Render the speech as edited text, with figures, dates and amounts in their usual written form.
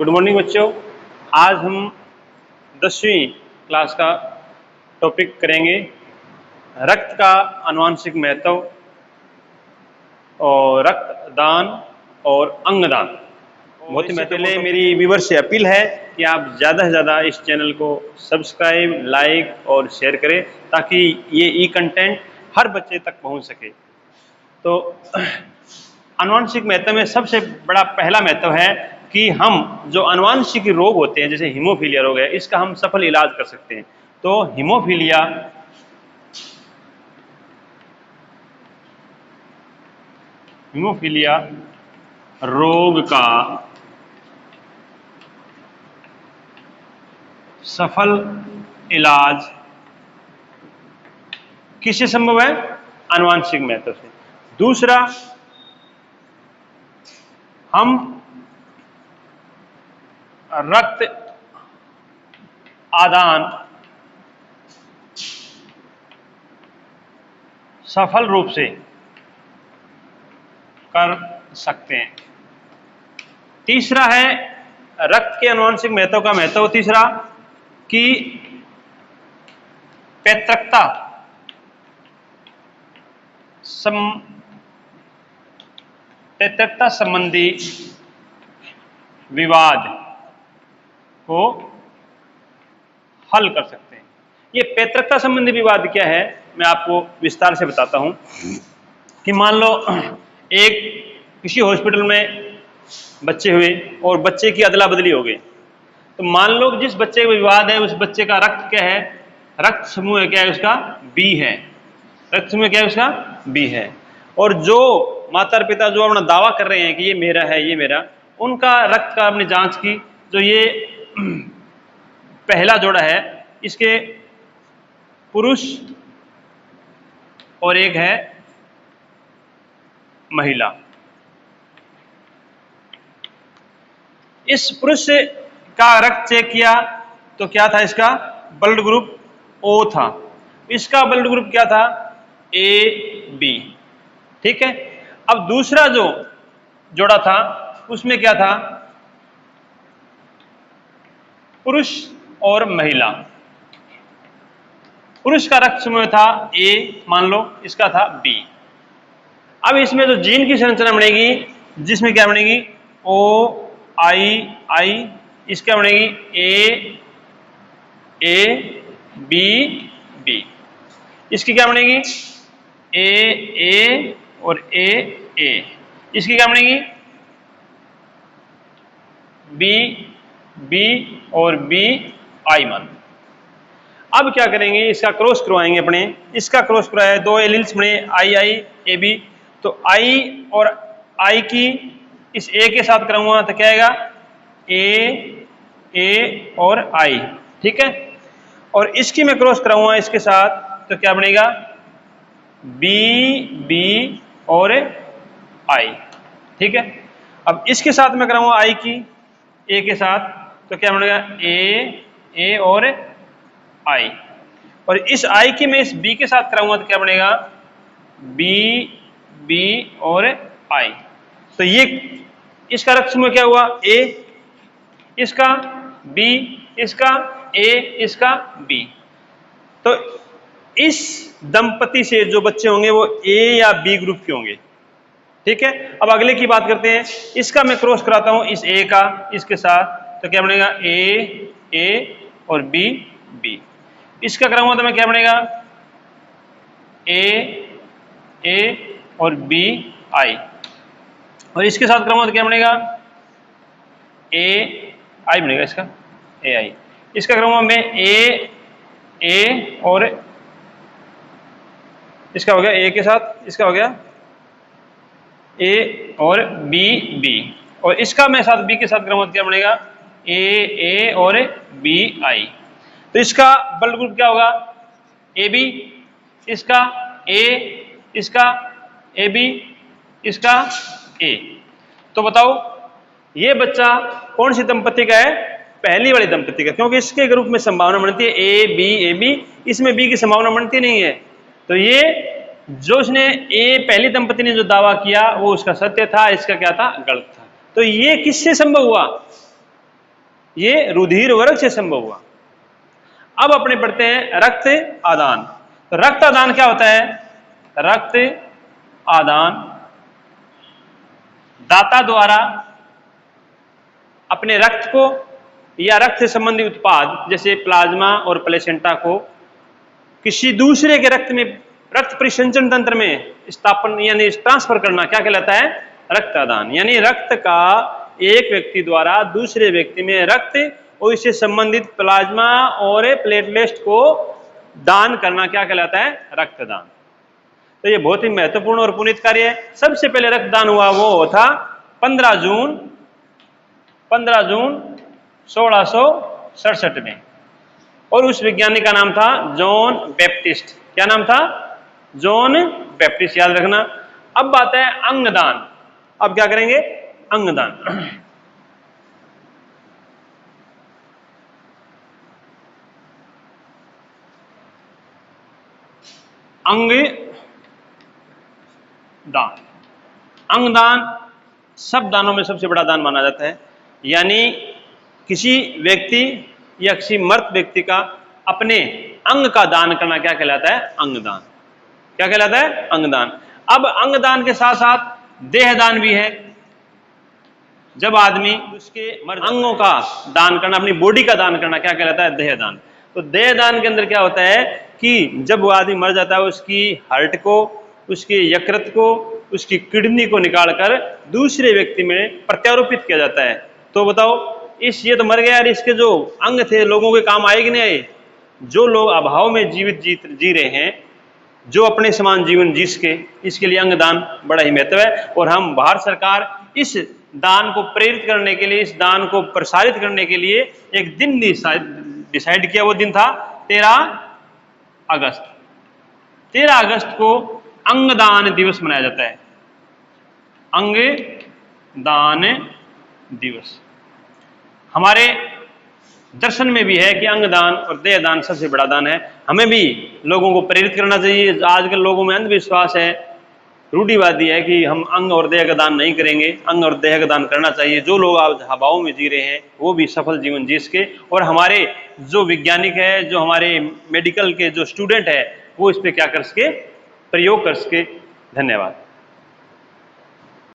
Good morning बच्चों। आज हम 10वीं क्लास का टॉपिक करेंगे रक्त का आनुवांशिक महत्व और रक्तदान और अंगदान। बहुत ही महत्वपूर्ण। पहले मेरी व्यूअर्स से अपील है कि आप ज़्यादा से ज़्यादा इस चैनल को सब्सक्राइब, लाइक और शेयर करें ताकि ये ई कंटेंट हर बच्चे तक पहुंच सके। तो आनुवांशिक महत्व में सबसे बड़ा पहला महत्व है कि हम जो आनुवांशिक रोग होते हैं जैसे हीमोफीलिया रोग है, इसका हम सफल इलाज कर सकते हैं। तो हीमोफीलिया रोग का सफल इलाज किससे संभव है? आनुवांशिक महत्व से। दूसरा, हम रक्त आदान सफल रूप से कर सकते हैं। तीसरा है रक्त के आनुवांशिक महत्व का महत्व तीसरा कि पैतृकता संबंधी विवाद को हल कर सकते हैं। ये पैतृकता संबंधी विवाद क्या है, मैं आपको विस्तार से बताता हूं कि मान लो एक किसी हॉस्पिटल में बच्चे हुए और बच्चे की अदला बदली हो गई। तो मान लो जिस बच्चे का विवाद है उस बच्चे का रक्त क्या है, रक्त समूह क्या है उसका बी है। रक्त समूह क्या है उसका बी है। और जो माता पिता जो अपना दावा कर रहे हैं कि ये मेरा है ये मेरा, उनका रक्त का आपने जांच की, जो ये पहला जोड़ा है इसके पुरुष और एक है महिला। इस पुरुष का रक्त चेक किया तो क्या था, इसका ब्लड ग्रुप ओ था, इसका ब्लड ग्रुप क्या था ए बी। ठीक है। अब दूसरा जो जोड़ा था उसमें क्या था, पुरुष और महिला। पुरुष का रक्त समूह था ए, मान लो इसका था बी। अब इसमें जो जीन की संरचना बनेगी जिसमें क्या बनेगी ओ आई आई, इसका बनेगी ए बी बी, इसकी क्या बनेगी ए और ए, इसकी क्या बनेगी बी और बी आई मान। अब क्या करेंगे, इसका क्रॉस करवाएंगे अपने, इसका क्रॉस करवाया दो एलिल्स बने आई ए बी। तो आई और आई की इस ए के साथ कराऊंगा तो क्या आएगा ए और आई। ठीक है। और इसकी मैं क्रॉस कराऊंगा इसके साथ तो क्या बनेगा बी और आई। ठीक है। अब इसके साथ मैं कराऊंगा आई की ए के साथ तो क्या बनेगा ए और आई। और इस आई की मैं इस बी के साथ कराऊंगा तो क्या बनेगा बी और आई। तो ये इसका रक्त समूह क्या हुआ ए, इसका बी, इसका ए, इसका बी। तो इस दंपति से जो बच्चे होंगे वो ए या बी ग्रुप के होंगे। ठीक है। अब अगले की बात करते हैं, इसका मैं क्रॉस कराता हूं इस ए का इसके साथ तो क्या बनेगा ए और बी। इसका कराऊंगा तो मैं क्या बनेगा ए और बी आई। और इसके साथ कराऊंगा तो क्या बनेगा ए आई बनेगा, इसका ए आई। इसका कराऊंगा मैं ए और इसका हो गया ए के साथ, इसका हो गया ए और बी। और इसका मैं साथ बी के साथ कराऊंगा तो क्या बनेगा ए और बी आई। तो इसका ब्लड ग्रुप क्या होगा ए बी, इसका ए, इसका ए बी, इसका ए। तो बताओ ये बच्चा कौन सी दंपति का है, पहली वाली दंपति का, क्योंकि इसके ग्रुप में संभावना बनती है ए बी, इसमें बी की संभावना बनती नहीं है। तो ये जो उसने ए पहली दंपति ने जो दावा किया वो उसका सत्य था, इसका क्या था गलत था। तो ये किससे संभव हुआ, ये रुधिर वर्ग से संभव हुआ। अब अपने पढ़ते हैं रक्त आदान। तो रक्त आदान क्या होता है? रक्त आदान दाता द्वारा अपने रक्त को या रक्त से संबंधित उत्पाद जैसे प्लाज्मा और प्लेसेंटा को किसी दूसरे के रक्त में, रक्त परिसंचरण तंत्र में स्थापन यानी ट्रांसफर करना क्या कहलाता है? रक्त आदान। यानी रक्त का एक व्यक्ति द्वारा दूसरे व्यक्ति में रक्त और इससे संबंधित प्लाज्मा और प्लेटलेट्स को दान करना क्या कहलाता है? रक्तदान। तो ये बहुत ही महत्वपूर्ण और पुनीत कार्य है। सबसे पहले रक्तदान हुआ वो था 15 जून 1667 में, और उस वैज्ञानिक का नाम था जॉन बैप्टिस्ट। क्या नाम था? जॉन बैप्टिस्ट, याद रखना। अब बात है अंगदान। अब क्या करेंगे? अंगदान। अंगदान, अंगदान सब दानों में सबसे बड़ा दान माना जाता है। यानी किसी व्यक्ति या किसी मृत व्यक्ति का अपने अंग का दान करना क्या कहलाता है? अंगदान। क्या कहलाता है? अंगदान। अब अंगदान के साथ साथ देहदान भी है। जब आदमी उसके अंगों का दान करना, अपनी बॉडी का दान करना क्या कहलाता है? देहदान। तो देहदान के अंदर क्या होता है कि जब वो आदमी मर जाता है उसकी हार्ट को, उसके यकृत को, उसकी किडनी को निकालकर दूसरे व्यक्ति में प्रत्यारोपित किया जाता है। तो बताओ, ये तो मर गया यार, इसके जो अंग थे लोगों के काम आए कि नहीं आए? जो लोग अभाव में जीवित जी रहे हैं, जो अपने समान जीवन जी सके, इसके लिए अंगदान बड़ा ही महत्व है। और हम भारत सरकार इस दान को प्रेरित करने के लिए, इस दान को प्रसारित करने के लिए एक दिन डिसाइड किया। वो दिन था 13 अगस्त। 13 अगस्त को अंगदान दिवस मनाया जाता है। अंगदान दिवस हमारे दर्शन में भी है कि अंगदान और देहदान सबसे बड़ा दान है। हमें भी लोगों को प्रेरित करना चाहिए। आजकल लोगों में अंधविश्वास है, रूढ़िवादी है कि हम अंग और देह का दान नहीं करेंगे। अंग और देह का दान करना चाहिए। जो लोग आज हवाओं में जी रहे हैं वो भी सफल जीवन जी सके, और हमारे जो वैज्ञानिक है, जो हमारे मेडिकल के जो स्टूडेंट है, वो इस पर क्या कर सके? प्रयोग कर सके। धन्यवाद।